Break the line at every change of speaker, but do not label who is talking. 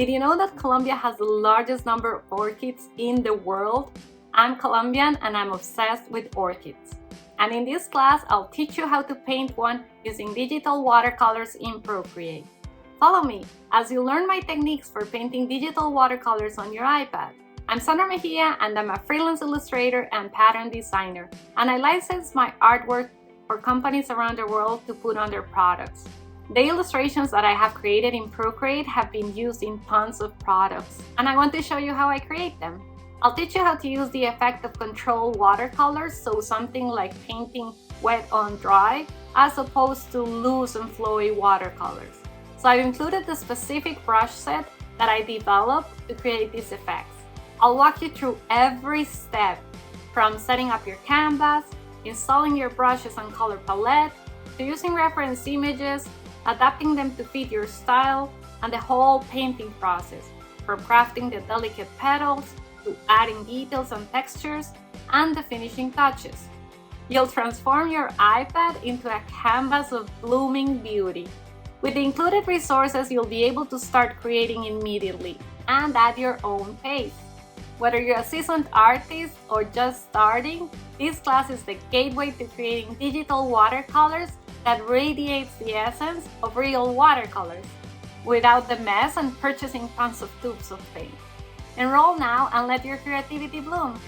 Did you know that Colombia has the largest number of orchids in the world? I'm Colombian and I'm obsessed with orchids. And in this class, I'll teach you how to paint one using digital watercolors in Procreate. Follow me as you learn my techniques for painting digital watercolors on your iPad. I'm Sandra Mejia and I'm a freelance illustrator and pattern designer, and I license my artwork for companies around the world to put on their products. The illustrations that I have created in Procreate have been used in tons of products, and I want to show you how I create them. I'll teach you how to use the effect of controlled watercolors, so something like painting wet on dry, as opposed to loose and flowy watercolors. So I've included the specific brush set that I developed to create these effects. I'll walk you through every step, from setting up your canvas, installing your brushes and color palette, to using reference images, adapting them to fit your style, and the whole painting process, from crafting the delicate petals to adding details and textures and the finishing touches. You'll transform your iPad into a canvas of blooming beauty. With the included resources, you'll be able to start creating immediately and at your own pace. Whether you're a seasoned artist or just starting, this class is the gateway to creating digital watercolors that radiates the essence of real watercolors, without the mess and purchasing tons of tubes of paint. Enroll now and let your creativity bloom.